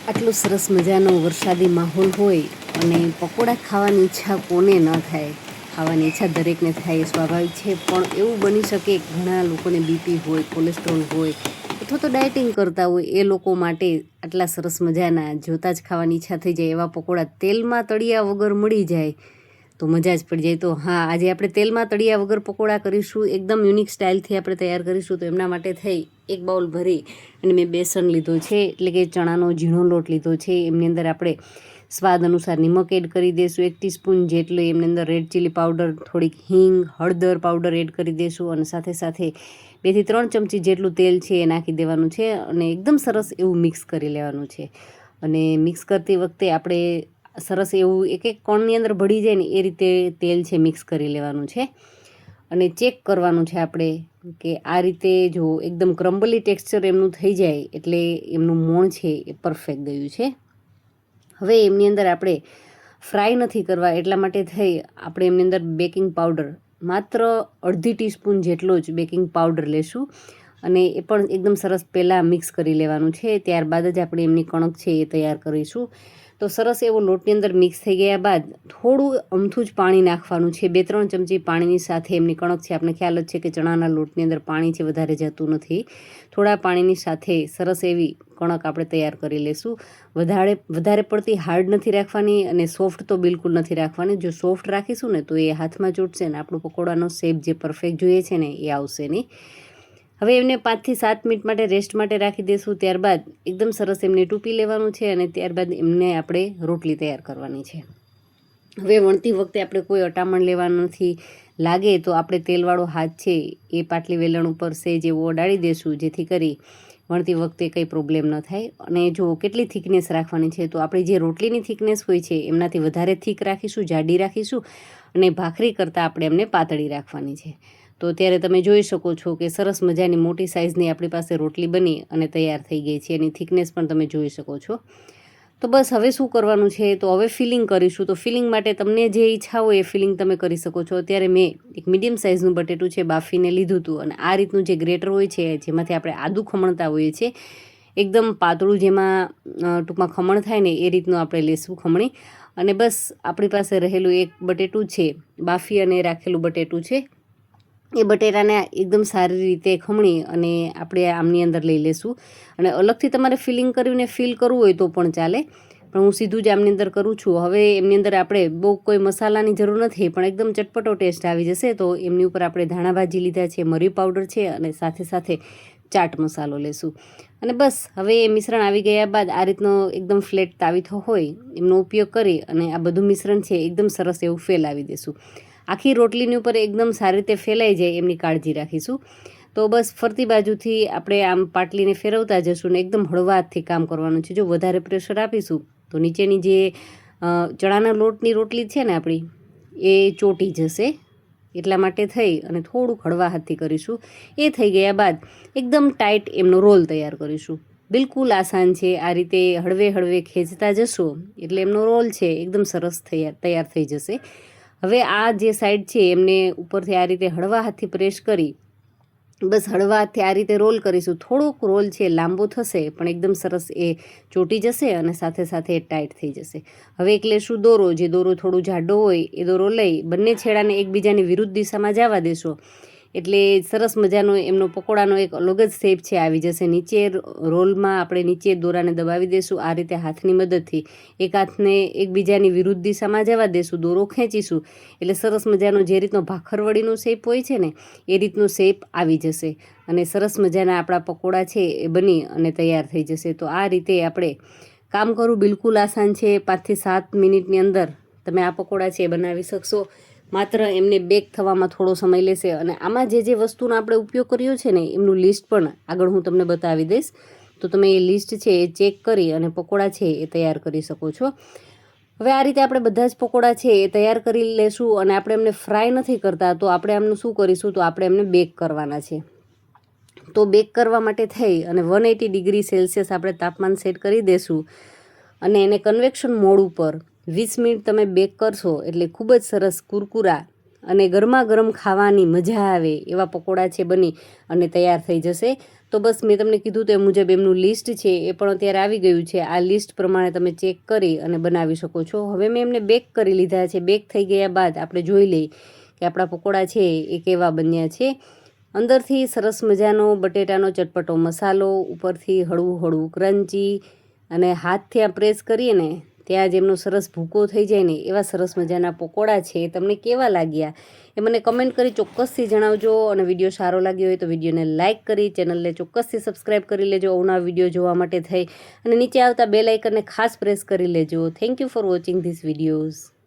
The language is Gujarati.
આટલો સરસ મજાનો વરસાદી માહોલ હોય અને પકોડા ખાવાની ઈચ્છા કોને ન થાય. ખાવાની ઈચ્છા દરેકને થાય, સ્વાભાવિક છે. પણ એવું બની શકે ઘણા લોકોને બીપી હોય, કોલેસ્ટ્રોલ હોય અથવા તો ડાયટિંગ કરતા હોય, એ લોકો માટે આટલા સરસ મજાના જોતાં જ ખાવાની ઈચ્છા થઈ જાય એવા પકોડા તેલમાં તળિયા વગર મળી જાય તો મજા જ પડી જાય. તો હા, આજે આપણે તેલમાં તળિયા વગર પકોડા કરીશું, એકદમ યુનિક સ્ટાઇલથી આપણે તૈયાર કરીશું. તો એમના માટે થઈ એક બાઉલ ભરી અને મેં બેસન લીધો છે, એટલે કે ચણાનો ઝીણો લોટ લીધો છે. એમની અંદર આપણે સ્વાદ અનુસાર નિમક એડ કરી દઈશું, 1 ટીસ્પૂન જેટલી. એમની અંદર રેડ ચીલી પાવડર, થોડીક હિંગ, હળદર પાવડર એડ કરી દઈશું અને સાથે સાથે 2 થી 3 ચમચી જેટલું તેલ છે એ નાખી દેવાનું છે અને એકદમ સરસ એવું મિક્સ કરી લેવાનું છે. અને મિક્સ કરતી વખતે આપણે સરસ એવું એક કોણની અંદર ભળી જાય ને એ રીતે તેલ છે મિક્સ કરી લેવાનું છે અને ચેક કરવાનું છે આપણે કે આ રીતે જો એકદમ ક્રમ્બલી ટેક્સચર એમનું થઈ જાય એટલે એમનું મોણ છે એ પરફેક્ટ ગયું છે. હવે એમની અંદર આપણે ફ્રાય નથી કરવા, એટલા માટે થઈ આપણે એમની અંદર બેકિંગ પાવડર માત્ર 1/2 ટીસ્પૂન જેટલો જ બેકિંગ પાવડર લેશું અને એ પણ એકદમ સરસ પહેલાં મિક્સ કરી લેવાનું છે. ત્યારબાદ જ આપણે એમની કણક છે એ તૈયાર કરીશું. તો સરસ એવો લોટની અંદર મિક્સ થઈ ગયા બાદ થોડું અમથું જ પાણી નાખવાનું છે, 2-3 ચમચી પાણીની સાથે એમની કણક છે. આપણે ખ્યાલ જ છે કે ચણાના લોટની અંદર પાણી છે વધારે જતું નથી. થોડા પાણીની સાથે સરસ એવી કણક આપણે તૈયાર કરી લેશું. વધારે પડતી હાર્ડ નથી રાખવાની અને સોફ્ટ તો બિલકુલ નથી રાખવાની. જો સોફ્ટ રાખીશું ને તો એ હાથમાં ચોટશે ને આપણો પકોડાનો શેપ જે પરફેક્ટ જોઈએ છે ને એ આવશે નહીં. હવે એમને 5 થી 7 મિનિટ માટે રેસ્ટ માટે રાખી દઈશું. ત્યારબાદ એકદમ સરસ એમને ટૂંપી લેવાનું છે અને ત્યારબાદ એમને આપણે રોટલી તૈયાર કરવાની છે. હવે વણતી વખતે આપણે કોઈ અટામણ લેવાનું નથી. લાગે તો આપણે તેલવાળો હાથ છે એ પાટલી વેલણ ઉપર સહેજ એવો અડાડી દઈશું, જેથી કરી વણતી વખતે કંઈ પ્રોબ્લેમ ન થાય. અને જો કેટલી થિકનેસ રાખવાની છે, તો આપણી જે રોટલીની થિકનેસ હોય છે એમનાથી વધારે થીક રાખીશું, જાડી રાખીશું અને ભાખરી કરતાં આપણે એમને પાતળી રાખવાની છે. તો અત્યારે તમે જોઈ શકો છો કે સરસ મજાની મોટી સાઇઝની આપણી પાસે રોટલી બની અને તૈયાર થઈ ગઈ છે. એની થિકનેસ પણ તમે જોઈ શકો છો. તો બસ હવે શું કરવાનું છે, તો હવે ફિલિંગ કરીશું. તો ફિલિંગ માટે તમને જે ઈચ્છા હોય એ ફિલિંગ તમે કરી શકો છો. અત્યારે મેં એક મીડિયમ સાઇઝનું બટેટું છે બાફીને લીધું હતું અને આ રીતનું જે ગ્રેટર હોય છે જેમાંથી આપણે આદું ખમણતા હોઈએ છીએ, એકદમ પાતળું જેમાં ટૂંકમાં ખમણ થાય ને એ રીતનું આપણે લેશું ખમણી. અને બસ આપણી પાસે રહેલું એક બટેટું છે, બાફી અને રાખેલું બટેટું છે, એ બટેટાને એકદમ સારી રીતે ખમણી અને આપણે આમની અંદર લઈ લેશું. અને અલગથી તમારે ફિલિંગ કરીને ફિલ કરવું હોય તો પણ ચાલે, પણ હું સીધું જ આમની અંદર કરું છું. હવે એમની અંદર આપણે બહુ કોઈ મસાલાની જરૂર નથી, પણ એકદમ ચટપટો ટેસ્ટ આવી જશે. તો એમની ઉપર આપણે ધાણા ભાજી લીધા છે, મરી પાવડર છે અને સાથે સાથે ચાટ મસાલો લેશું. અને બસ હવે એ મિશ્રણ આવી ગયા બાદ આ રીતનો એકદમ ફ્લેટ તાવીથો હોય એમનો ઉપયોગ કરી અને આ બધું મિશ્રણ છે એકદમ સરસ એવું ફેલાવી દઈશું. આખી રોટલીની ઉપર એકદમ સારી રીતે ફેલાઈ જાય એમની કાળજી રાખીશું. તો બસ ફરતી બાજુથી આપણે આમ પાટલીને ફેરવતા જશું ને એકદમ હળવા હાથથી કામ કરવાનું છે. જો વધારે પ્રેશર આપીશું તો નીચેની જે ચણાના લોટની રોટલી છે ને આપણી, એ ચોટી જશે. એટલા માટે થઈ અને થોડુંક હળવા હાથથી કરીશું. એ થઈ ગયા બાદ એકદમ ટાઈટ એમનો રોલ તૈયાર કરીશું. બિલકુલ આસાન છે. આ રીતે હળવે હળવે ખેંચતા જશો એટલે એમનો રોલ છે એકદમ સરસ તૈયાર થઈ જશે. હવે આ જે સાઈડ છે એમને ઉપરથી આ રીતે હળવા હાથથી પ્રેસ કરી બસ હળવા હાથથી આ રીતે રોલ કરીશું. થોડોક રોલ છે લાંબો થશે પણ એકદમ સરસ એ ચોટી જશે અને સાથે સાથે ટાઈટ થઈ જશે. હવે એક લેશું દોરો, જે દોરો થોડું જાડો હોય એ દોરો લઈ બંને છેડાને એકબીજાની વિરુદ્ધ દિશામાં જવા દેશો એટલે સરસ મજાનો એમનો પકોડાનો એક અલગ જ શેપ છે આવી જશે. નીચે રોલમાં આપણે નીચે દોરાને દબાવી દઈશું આ રીતે હાથની મદદથી. એક હાથને એકબીજાની વિરુદ્ધ દિશામાં જવા દઈશું, દોરો ખેંચીશું એટલે સરસ મજાનો જે રીતનો ભાખરવડીનો શેપ હોય છે ને એ રીતનો શેપ આવી જશે અને સરસ મજાના આપણા પકોડા છે એ બની અને તૈયાર થઈ જશે. તો આ રીતે આપણે કામ કરવું બિલકુલ આસાન છે. 5 થી 7 મિનિટની અંદર તમે આ પકોડા છે એ બનાવી શકશો. માત્ર એમને બેક થવામાં થોડો સમય લેશે. અને આમાં જે જે વસ્તુનો આપણે ઉપયોગ કર્યો છે ને એમનું લિસ્ટ પણ આગળ હું તમને બતાવી દઈશ, તો તમે એ લિસ્ટ છે એ ચેક કરી અને પકોડા છે એ તૈયાર કરી શકો છો. હવે આ રીતે આપણે બધા જ પકોડા છે એ તૈયાર કરી લેશું અને આપણે એમને ફ્રાય નથી કરતા, તો આપણે આમનું શું કરીશું, તો આપણે એમને બેક કરવાના છે. તો બેક કરવા માટે થઈ અને 180 ડિગ્રી સેલ્સિયસ આપણે તાપમાન સેટ કરી દઈશું અને એને કન્વેક્શન મોડ ઉપર 20 મિનિટ તમે બેક કરશો એટલે ખૂબ જ સરસ કુરકુરા અને ગરમા ગરમ ખાવાની મજા આવે એવા પકોડા છે બની અને તૈયાર થઈ જશે. તો બસ મેં તમને કીધું તે મુજબ એમનું લિસ્ટ છે એ પણ અત્યારે આવી ગયું છે. આ લિસ્ટ પ્રમાણે તમે ચેક કરી અને બનાવી શકો છો. હવે મેં એમને બેક કરી લીધા છે. બેક થઈ ગયા બાદ આપણે જોઈ લઈએ કે આપણા પકોડા છે એ કેવા બન્યા છે. અંદરથી સરસ મજાનો બટેટાનો ચટપટો મસાલો, ઉપરથી હળવું હળવું ક્રન્ચી, અને હાથથી આ પ્રેસ કરીએ ને ત્યાં જ એમનો સરસ ભૂકો થઈ જાય ને એવા સરસ મજાના પકોડા છે. તમને કેવા લાગ્યા એ મને કમેન્ટ કરી ચોક્કસથી જણાવજો. અને વિડીયો સારો લાગ્યો હોય તો વિડીયોને લાઇક કરી, ચેનલને ચોક્કસથી સબસ્ક્રાઈબ કરી લેજો અવનવા વિડીયો જોવા માટે થઈ. અને નીચે આવતા બેલ આઇકનને ખાસ પ્રેસ કરી લેજો. Thank you for watching this videos.